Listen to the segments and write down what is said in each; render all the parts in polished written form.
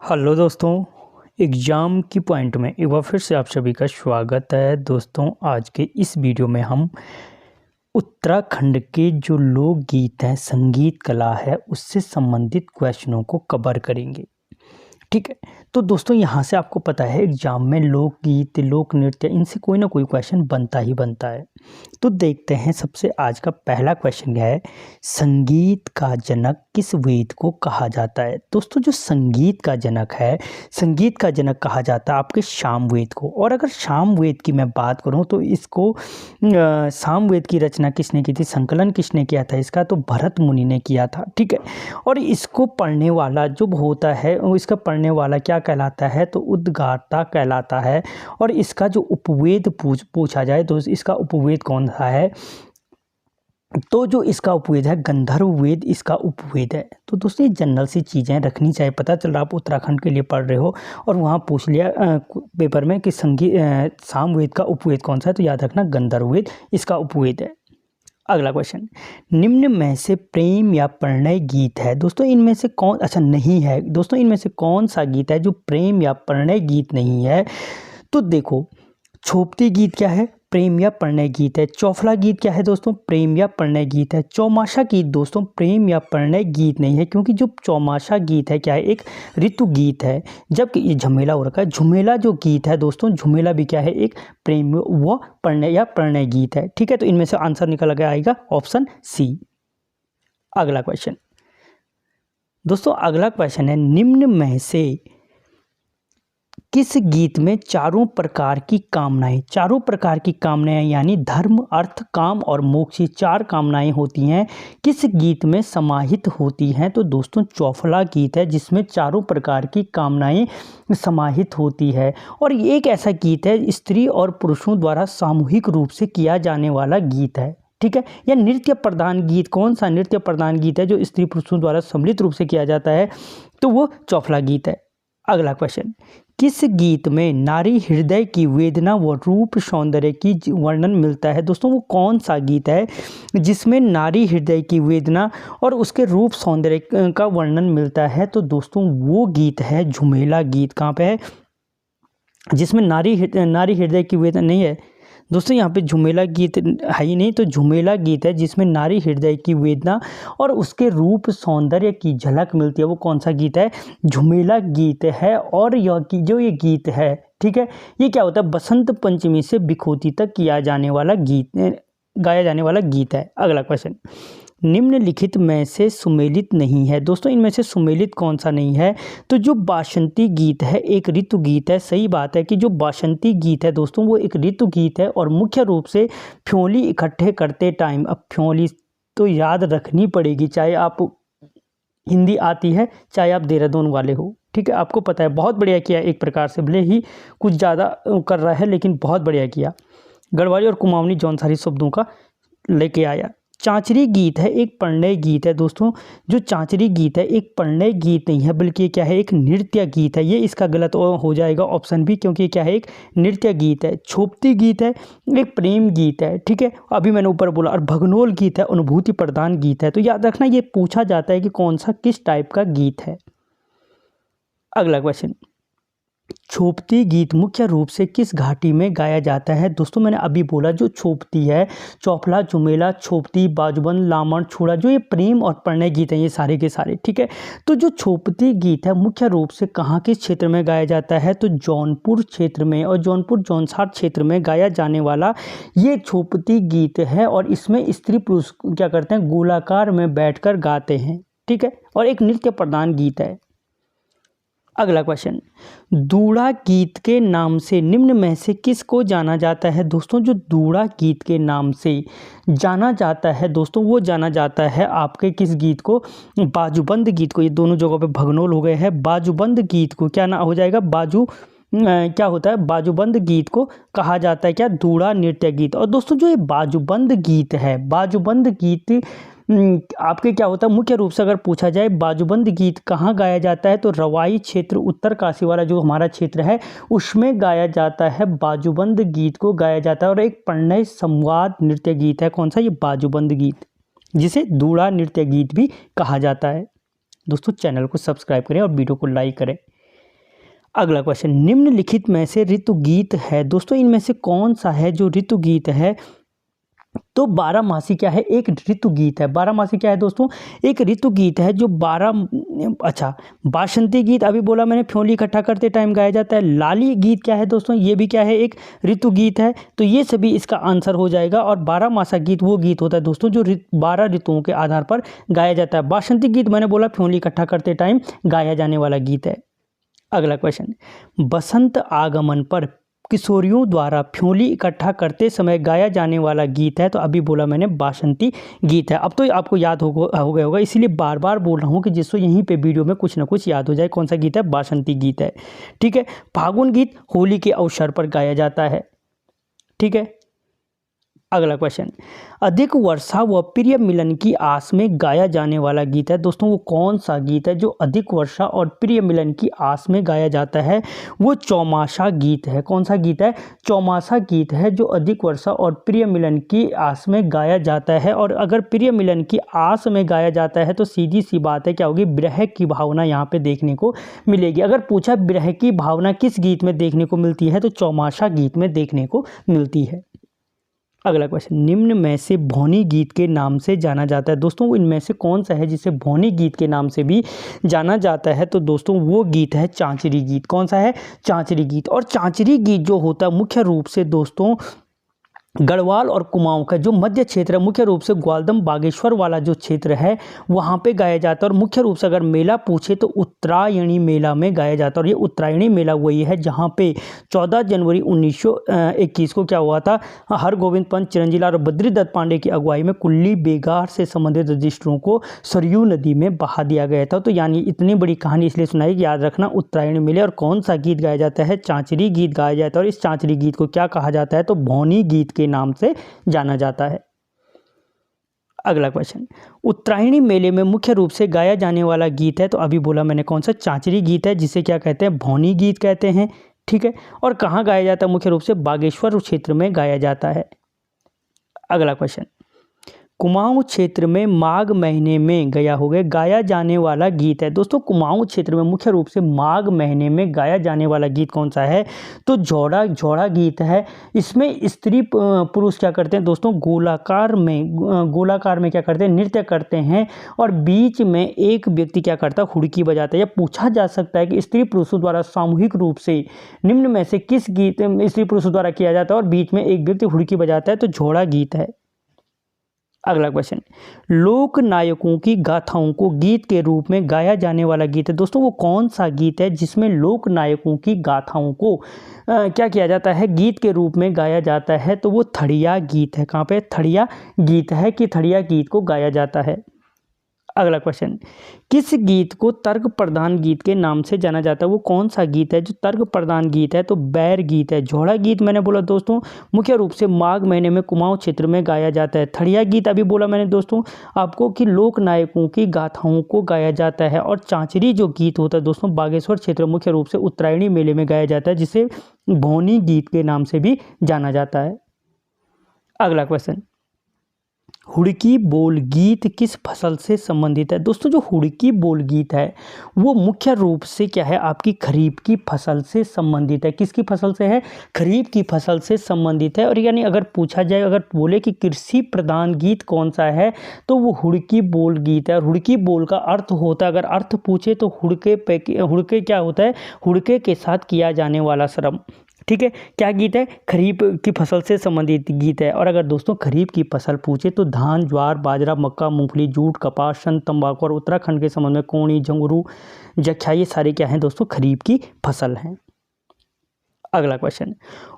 Hello दोस्तों। Exam की point में एक बार फिर से आप सभी का स्वागत है। दोस्तों आज के इस वीडियो में हम उत्तराखंड के जो लोकगीत हैं, संगीत कला है, उससे संबंधित क्वेश्चनों को कवर करेंगे। ठीक है, तो दोस्तों यहाँ से आपको पता है एग्ज़ाम में लोकगीत, लोक नृत्य, इनसे कोई ना कोई क्वेश्चन बनता ही बनता है। तो देखते हैं, सबसे आज का पहला क्वेश्चन है, संगीत का जनक किस वेद को कहा जाता है। दोस्तों जो संगीत का जनक है, संगीत का जनक कहा जाता है आपके सामवेद को। और अगर सामवेद की मैं बात करूं तो इसको सामवेद की रचना किसने की थी, संकलन किसने किया था इसका, तो भरत मुनि ने किया था। ठीक है, और इसको पढ़ने वाला जो होता है, इसका पढ़ने वाला क्या कहलाता है, तो उद्गाता कहलाता है। और इसका जो उपवेद पूछा जाए तो इसका उपवेद कौन सा है, तो जो इसका उपवेद है गंधर्व वेद, इसका उपवेद है। तो दोस्तों ये जनरल सी चीज़ें रखनी चाहिए, पता चल रहा आप उत्तराखंड के लिए पढ़ रहे हो और वहाँ पूछ लिया पेपर में कि सामवेद का उपवेद कौन सा है, तो याद रखना गंधर्व वेद इसका उपवेद है। अगला क्वेश्चन, निम्न में से प्रेम या प्रणय गीत है। दोस्तों इनमें से कौन, अच्छा नहीं है दोस्तों, इनमें से कौन सा गीत है जो प्रेम या प्रणय गीत नहीं है। तो देखो, छोपती गीत क्या है, प्रेम या प्रणय गीत है। चौफला गीत क्या है दोस्तों, प्रेम या प्रणय गीत है। चौमासा गीत दोस्तों प्रेम या प्रणय गीत नहीं है, क्योंकि जो चौमासा गीत है क्या है, एक ऋतु गीत है। जबकि ये झमेला हो रखा है, झुमेला जो गीत है दोस्तों, झुमेला भी क्या है, एक प्रेम व प्रणय या प्रणय गीत है। ठीक है, तो इनमें से आंसर निकल के आएगा ऑप्शन सी। अगला क्वेश्चन दोस्तों, अगला क्वेश्चन है, निम्न में से किस गीत में चारों प्रकार की कामनाएं यानी धर्म, अर्थ, काम और मोक्ष, चार कामनाएं होती हैं, किस गीत में समाहित होती हैं। तो दोस्तों चौफला गीत है जिसमें चारों प्रकार की कामनाएं समाहित होती है। और ये एक ऐसा गीत है स्त्री और पुरुषों द्वारा सामूहिक रूप से किया जाने वाला गीत है। ठीक है, या नृत्य प्रधान गीत, कौन सा नृत्य प्रधान गीत है जो स्त्री पुरुषों द्वारा सम्मिलित रूप से किया जाता है, तो वो चौफला गीत है। अगला क्वेश्चन, किस गीत में नारी हृदय की वेदना व रूप सौंदर्य की वर्णन मिलता है। दोस्तों वो कौन सा गीत है जिसमें नारी हृदय की वेदना और उसके रूप सौंदर्य का वर्णन मिलता है, तो दोस्तों वो गीत है झुमेला गीत। कहाँ पे है, जिसमें नारी हृदय की वेदना नहीं है दोस्तों, यहाँ पे झुमेला गीत है ही नहीं, तो झुमेला गीत है जिसमें नारी हृदय की वेदना और उसके रूप सौंदर्य की झलक मिलती है, वो कौन सा गीत है, झुमेला गीत है। और जो ये गीत है, ठीक है, ये क्या होता है, बसंत पंचमी से बिखोती तक गाया जाने वाला गीत है। अगला क्वेश्चन, निम्नलिखित में से सुमेलित नहीं है। दोस्तों इनमें से सुमेलित कौन सा नहीं है, तो जो बासंती गीत है एक ऋतु गीत है। सही बात है कि जो बासंती गीत है दोस्तों वो एक ऋतु गीत है और मुख्य रूप से फ्योली इकट्ठे करते टाइम, अब फ्योली तो याद रखनी पड़ेगी, चाहे आप हिंदी आती है चाहे आप देहरादून वाले हो। ठीक है, आपको पता है, बहुत बढ़िया किया एक प्रकार से, भले ही कुछ ज़्यादा कर रहा है लेकिन बहुत बढ़िया किया। गढ़वाली और कुमाऊनी जौनसारी शब्दों का लेके आया। चांचरी गीत है एक प्रणय गीत है। दोस्तों जो चांचरी गीत है एक प्रणय गीत नहीं है, बल्कि ये क्या है, एक नृत्य गीत है। ये इसका गलत हो जाएगा ऑप्शन बी, क्योंकि ये क्या है, एक नृत्य गीत है। छोपती गीत है एक प्रेम गीत है। ठीक है, अभी मैंने ऊपर बोला। और भगनोल गीत है अनुभूति प्रदान गीत है। तो याद रखना ये पूछा जाता है कि कौन सा किस टाइप का गीत है। अगला क्वेश्चन, छोपती गीत मुख्य रूप से किस घाटी में गाया जाता है। दोस्तों मैंने अभी बोला जो छोपती है, चौफला, झुमेला, छोपती, बाजूबंद, लामण, छुड़ा, जो ये प्रेम और प्रणय गीत हैं ये सारे के सारे। ठीक है, तो जो छोपती गीत है मुख्य रूप से कहाँ किस क्षेत्र में गाया जाता है, तो जौनपुर क्षेत्र में और जौनपुर जौनसार क्षेत्र में गाया जाने वाला ये छोपती गीत है। और इसमें स्त्री पुरुष क्या करते हैं, गोलाकार में बैठकर गाते हैं। ठीक है, और एक नृत्य प्रधान गीत है। अगला क्वेश्चन, दूड़ा गीत के नाम से निम्न में से किसको जाना जाता है। दोस्तों जो दूड़ा गीत के नाम से जाना जाता है दोस्तों वो जाना जाता है आपके किस गीत को, बाजूबंद गीत को। ये दोनों जगहों पे भगनोल हो गए हैं। बाजूबंद गीत को क्या नाम हो जाएगा, क्या होता है, बाजूबंद गीत को कहा जाता है क्या, दूड़ा नृत्य गीत। और दोस्तों जो ये बाजूबंद गीत है, बाजूबंद गीत आपके क्या होता है, मुख्य रूप से अगर पूछा जाए बाजूबंद गीत कहाँ गाया जाता है, तो रवाई क्षेत्र, उत्तर काशी वाला जो हमारा क्षेत्र है उसमें गाया जाता है, बाजूबंद गीत को गाया जाता है। और एक प्रणय संवाद नृत्य गीत है, कौन सा, ये बाजूबंद गीत, जिसे दूड़ा नृत्य गीत भी कहा जाता है। दोस्तों चैनल को सब्सक्राइब करें और वीडियो को लाइक करें। अगला क्वेश्चन, निम्नलिखित में से ऋतु गीत है दोस्तों, इनमें से कौन सा है जो ऋतु गीत है? तो बारहमासी क्या है? एक ऋतु गीत है। बारहमासी क्या है दोस्तों? एक ऋतु गीत है जो बासंती गीत अभी बोला मैंने, फ्योली इकट्ठा करते टाइम गाया जाता है। लाली गीत क्या है दोस्तों? ये भी क्या है? एक ऋतु गीत है। तो ये सभी इसका आंसर हो जाएगा। और बारहमासा गीत वो गीत होता है दोस्तों जो 12 ऋतुओं के आधार पर गाया जाता है। बासंती गीत मैंने बोला फ्योली इकट्ठा करते टाइम गाया जाने वाला गीत है। अगला क्वेश्चन, बसंत आगमन पर किशोरियों द्वारा फ्योली इकट्ठा करते समय गाया जाने वाला गीत है। तो अभी बोला मैंने बासंती गीत है। अब तो आपको याद हो गया होगा, इसीलिए बार बार बोल रहा हूँ कि जिससे यहीं पे वीडियो में कुछ ना कुछ याद हो जाए। कौन सा गीत है? बासंती गीत है। ठीक है। फागुन गीत होली के अवसर पर गाया जाता है। ठीक है। अगला क्वेश्चन, अधिक वर्षा व प्रिय मिलन की आस में गाया जाने वाला गीत है दोस्तों, वो कौन सा गीत है जो अधिक वर्षा और प्रिय मिलन की आस में गाया जाता है? वो चौमासा गीत है। कौन सा गीत है? चौमासा गीत है जो अधिक वर्षा और प्रिय मिलन की आस में गाया जाता है। और अगर प्रिय मिलन की आस में गाया जाता है तो सीधी सी बात है, क्या होगी? विरह की भावना यहाँ पे देखने को मिलेगी। अगर पूछा विरह की भावना किस गीत में देखने को मिलती है, तो चौमासा गीत में देखने को मिलती है। अगला क्वेश्चन, निम्न में से भौनी गीत के नाम से जाना जाता है दोस्तों, इनमें से कौन सा है जिसे भौनी गीत के नाम से भी जाना जाता है? तो दोस्तों वो गीत है चांचरी गीत। कौन सा है? चांचरी गीत। और चांचरी गीत जो होता है मुख्य रूप से दोस्तों गढ़वाल और कुमाऊं का जो मध्य क्षेत्र है, मुख्य रूप से ग्वालदम बागेश्वर वाला जो क्षेत्र है वहाँ पे गाया जाता है। और मुख्य रूप से अगर मेला पूछे तो उत्तरायणी मेला में गाया जाता है। और ये उत्तरायणी मेला वही है जहाँ पे 14 जनवरी 1921 को क्या हुआ था? हरगोविंद पंत, चिरंजीलाल और बद्रीदत्त पांडे की अगुवाई में कुल्ली बेगार से संबंधित रजिस्टरों को सरयू नदी में बहा दिया गया था। तो यानी इतनी बड़ी कहानी इसलिए सुनाई कि याद रखना उत्तरायणी मेले। और कौन सा गीत गाया जाता है? चांचरी गीत गाया जाता है। और इस चांचरी गीत को क्या कहा जाता है? तो भौनी गीत के नाम से जाना जाता है। अगला क्वेश्चन, उत्तरायणी मेले में मुख्य रूप से गाया जाने वाला गीत है। तो अभी बोला मैंने कौन सा? चांचरी गीत है, जिसे क्या कहते हैं? भौनी गीत कहते हैं। ठीक है। और कहाँ गाया जाता है? मुख्य रूप से बागेश्वर क्षेत्र में गाया जाता है। अगला क्वेश्चन, कुमाऊं क्षेत्र में माघ महीने में गाया जाने वाला गीत है दोस्तों। कुमाऊं क्षेत्र में मुख्य रूप से माघ महीने में गाया जाने वाला गीत कौन सा है? तो झोड़ा गीत है। इसमें स्त्री पुरुष क्या करते हैं दोस्तों? गोलाकार में क्या करते हैं? नृत्य करते हैं। और बीच में एक व्यक्ति क्या करता है? हुड़की बजाता है। या पूछा जा सकता है कि स्त्री पुरुषों द्वारा सामूहिक रूप से निम्न में से किस गीत स्त्री पुरुषों द्वारा किया जाता है और बीच में एक व्यक्ति हुड़की बजाता है? तो झोड़ा गीत है। अगला क्वेश्चन, लोक नायकों की गाथाओं को गीत के रूप में गाया जाने वाला गीत है दोस्तों, वो कौन सा गीत है जिसमें लोक नायकों की गाथाओं को क्या किया जाता है? गीत के रूप में गाया जाता है। तो वो थड़िया गीत है। कहाँ पे? थड़िया गीत है कि थड़िया गीत को गाया जाता है। अगला क्वेश्चन, किस गीत को तर्क प्रधान गीत के नाम से जाना जाता है? वो कौन सा गीत है जो तर्क प्रधान गीत है? तो बैर गीत है। झोड़ा गीत मैंने बोला दोस्तों मुख्य रूप से माघ महीने में कुमाऊं क्षेत्र में गाया जाता है। थड़िया गीत अभी बोला मैंने दोस्तों आपको कि लोक नायकों की गाथाओं को गाया जाता है। और चांचरी जो गीत होता है दोस्तों बागेश्वर क्षेत्र मुख्य रूप से उत्तरायणी मेले में गाया जाता है, जिसे भौनी गीत के नाम से भी जाना जाता है। अगला क्वेश्चन, हुड़की बोल गीत किस फसल से संबंधित है? दोस्तों जो हुड़की बोल गीत है वो मुख्य रूप से क्या है? आपकी खरीफ की फसल से संबंधित है। किसकी फसल से है? खरीफ की फसल से संबंधित है। और यानी अगर पूछा जाए, अगर बोले कि कृषि प्रधान गीत कौन सा है, तो वो हुड़की बोल गीत है। और हुड़की बोल का अर्थ होता है, अगर अर्थ पूछे तो हुड़के क्या होता है? हुड़के के साथ किया जाने वाला श्रम। ठीक है। क्या गीत है? खरीफ की फसल से संबंधित गीत है। और अगर दोस्तों खरीफ की फसल पूछे तो धान, ज्वार, बाजरा, मक्का, मूंगफली, जूट, कपास, शन, तंबाकू और उत्तराखंड के संबंध में कोणी, झंगुरू, जख्या, ये सारे क्या हैं दोस्तों? खरीफ की फसल हैं। अगला क्वेश्चन,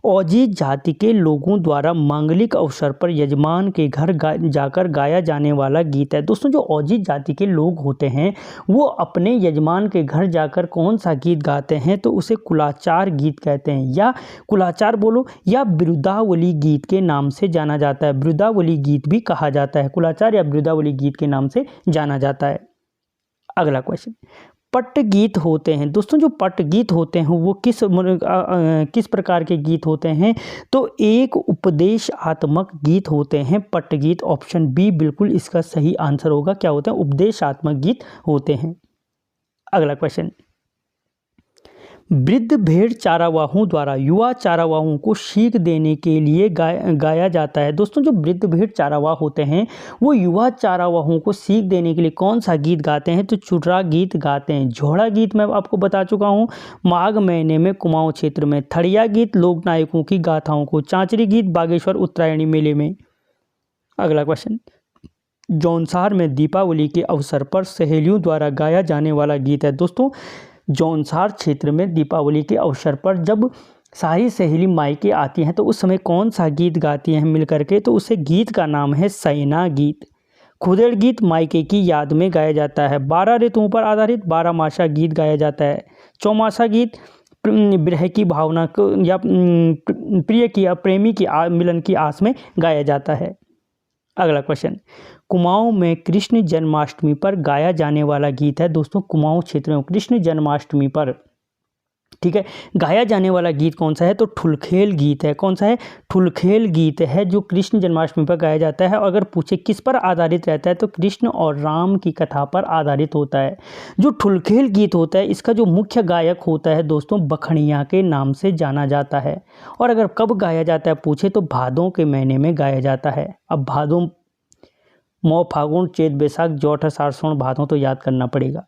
औजी जाति के लोगों द्वारा मांगलिक अवसर पर यजमान के घर जाकर गाया जाने वाला गीत है। दोस्तों जो औजी जाति के लोग होते हैं वो अपने यजमान के घर जाकर कौन सा गीत गाते हैं? तो उसे कुलाचार गीत कहते हैं, या कुलाचार बोलो या बिरुदावली गीत के नाम से जाना जाता है। बिरुदावली गीत भी कहा जाता है। कुलाचार या बिरुदावली गीत के नाम से जाना जाता है। अगला क्वेश्चन, पट्ट गीत होते हैं दोस्तों, जो पट्ट गीत होते हैं वो किस प्रकार के गीत होते हैं? तो एक उपदेशात्मक गीत होते हैं पट्ट गीत। ऑप्शन बी बिल्कुल इसका सही आंसर होगा। क्या होते हैं? उपदेशात्मक गीत होते हैं। अगला क्वेश्चन, वृद्ध भेड़ चारावाहों द्वारा युवा चारावाहों को सीख देने के लिए गाया जाता है। दोस्तों जो वृद्ध भेड़ चारावाह होते हैं वो युवा चारावाहों को सीख देने के लिए कौन सा गीत गाते हैं? तो चुटरा गीत गाते हैं। झोड़ा गीत मैं आपको बता चुका हूँ, माघ महीने में कुमाऊं क्षेत्र में। थड़िया गीत लोक नायकों की गाथाओं को। चांचरी गीत बागेश्वर उत्तरायणी मेले में। अगला क्वेश्चन, जौनसार में दीपावली के अवसर पर सहेलियों द्वारा गाया जाने वाला गीत है। दोस्तों जौनसार क्षेत्र में दीपावली के अवसर पर जब सारी सहेली मायके आती हैं तो उस समय कौन सा गीत गाती हैं मिल करके? तो उसे गीत का नाम है सैना गीत। खुदेड़ गीत मायके की याद में गाया जाता है। 12 ऋतुओं पर आधारित 12 मासा गीत गाया जाता है। चौमासा गीत विरह की भावना को या प्रिय की या प्रेमी की मिलन की आस में गाया जाता है। अगला क्वेश्चन, कुमाऊं में कृष्ण जन्माष्टमी पर गाया जाने वाला गीत है। दोस्तों कुमाऊं क्षेत्र में कृष्ण जन्माष्टमी पर, ठीक है, गाया जाने वाला गीत कौन सा है? तो ठुलखेल गीत है। कौन सा है? ठुलखेल गीत है जो कृष्ण जन्माष्टमी पर गाया जाता है। और अगर पूछे किस पर आधारित रहता है तो कृष्ण और राम की कथा पर आधारित होता है। जो ठुलखेल गीत होता है इसका जो मुख्य गायक होता है दोस्तों बखड़िया के नाम से जाना जाता है। और अगर कब गाया जाता है पूछे तो भादों के महीने में गाया जाता है। अब भादों, मौ, फागुन, चैत, बैसाख, ज्येष्ठ, आषाढ़, सावन, भादों तो याद करना पड़ेगा।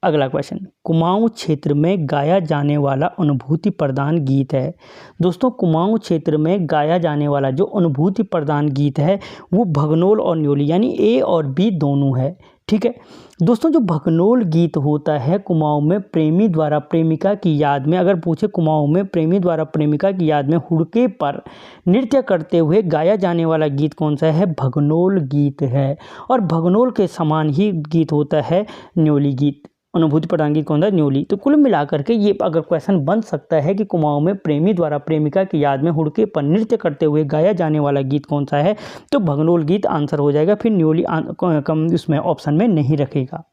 अगला क्वेश्चन, कुमाऊं क्षेत्र में गाया जाने वाला अनुभूति प्रदान गीत है। दोस्तों कुमाऊं क्षेत्र में गाया जाने वाला जो अनुभूति प्रदान गीत है वो भगनोल और न्योली यानी ए और बी दोनों है। ठीक है दोस्तों, जो भगनोल गीत होता है कुमाऊं में प्रेमी द्वारा प्रेमिका की याद में, अगर पूछे कुमाऊं में प्रेमी द्वारा प्रेमिका की याद में हुड़के पर नृत्य करते हुए गाया जाने वाला गीत कौन सा है? भगनोल गीत है। और भगनोल के समान ही गीत होता है न्योली गीत। अनुभूति प्रदान गीत कौन सा? न्योली। तो कुल मिलाकर के ये अगर क्वेश्चन बन सकता है कि कुमाऊं में प्रेमी द्वारा प्रेमिका की याद में हुड़के पर नृत्य करते हुए गाया जाने वाला गीत कौन सा है? तो भगनोल गीत आंसर हो जाएगा, फिर न्योली कम इसमें ऑप्शन में नहीं रखेगा।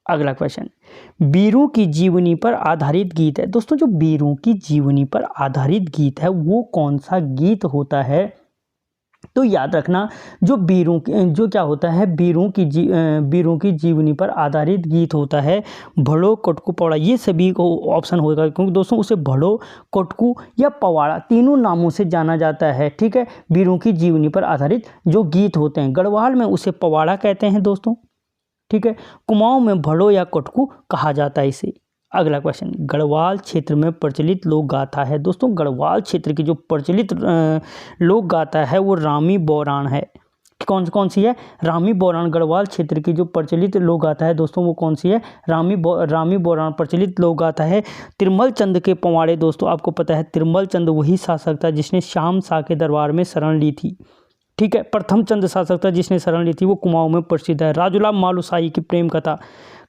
अगला क्वेश्चन, वीरों की जीवनी पर आधारित गीत है। दोस्तों जो वीरों की जीवनी पर आधारित गीत है वो कौन सा गीत होता है? तो याद रखना जो वीरों जो क्या होता है वीरों की जीवनी पर आधारित गीत होता है भड़ो, कटकू, पवाड़ा। ये सभी को ऑप्शन होगा क्योंकि दोस्तों उसे भड़ो, कटकू या पवाड़ा तीनों नामों से जाना जाता है। ठीक है, वीरों की जीवनी पर आधारित जो गीत होते हैं। गढ़वाल में उसे पवाड़ा कहते हैं दोस्तों। ठीक है, कुमाऊं में भड़ो या कटकू कहा जाता है इसे। अगला क्वेश्चन, गढ़वाल क्षेत्र में प्रचलित लोक गाथा है। दोस्तों गढ़वाल क्षेत्र की जो प्रचलित लोक गाथा है वो रामी बौराण है। कौन सी है? रामी बौराण। गढ़वाल क्षेत्र की जो प्रचलित लोक गाथा है दोस्तों वो कौन सी है? रामी बौराण प्रचलित लोक गाथा है। तिरमल चंद के पवाड़े। दोस्तों आपको पता है तिरमल चंद वही शासक था जिसने श्याम शाह के दरबार में शरण ली थी। ठीक है, प्रथम चंद शासक था जिसने शरण ली थी, वो कुमाऊं में प्रसिद्ध है। राजूलाल मालूशाही की प्रेम कथा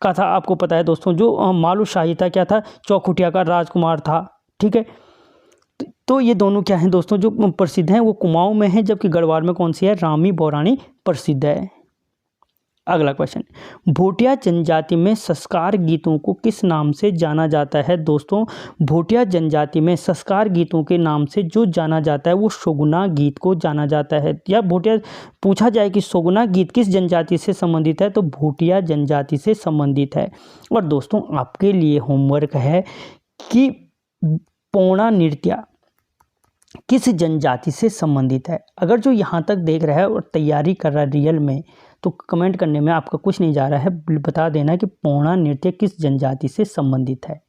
आपको पता है दोस्तों। जो मालूशाही था क्या था? चौखुटिया का राजकुमार था। ठीक है, तो ये दोनों क्या हैं दोस्तों जो प्रसिद्ध हैं वो कुमाऊं में है, जबकि गढ़वाल में कौन सी है? रामी बौराणी प्रसिद्ध है। अगला क्वेश्चन, भोटिया जनजाति में संस्कार गीतों को किस नाम से जाना जाता है? दोस्तों भोटिया जनजाति में संस्कार गीतों के नाम से जो जाना जाता है वो शोगुना गीत को जाना जाता है। या भोटिया पूछा जाए कि शोगुना गीत किस जनजाति से संबंधित है तो भोटिया जनजाति से संबंधित है। और दोस्तों आपके लिए होमवर्क है कि पौड़ा नृत्य किस जनजाति से संबंधित है। अगर जो यहाँ तक देख रहा है और तैयारी कर रहा है रियल में तो कमेंट करने में आपका कुछ नहीं जा रहा है, बता देना कि पौड़ा नृत्य किस जनजाति से संबंधित है।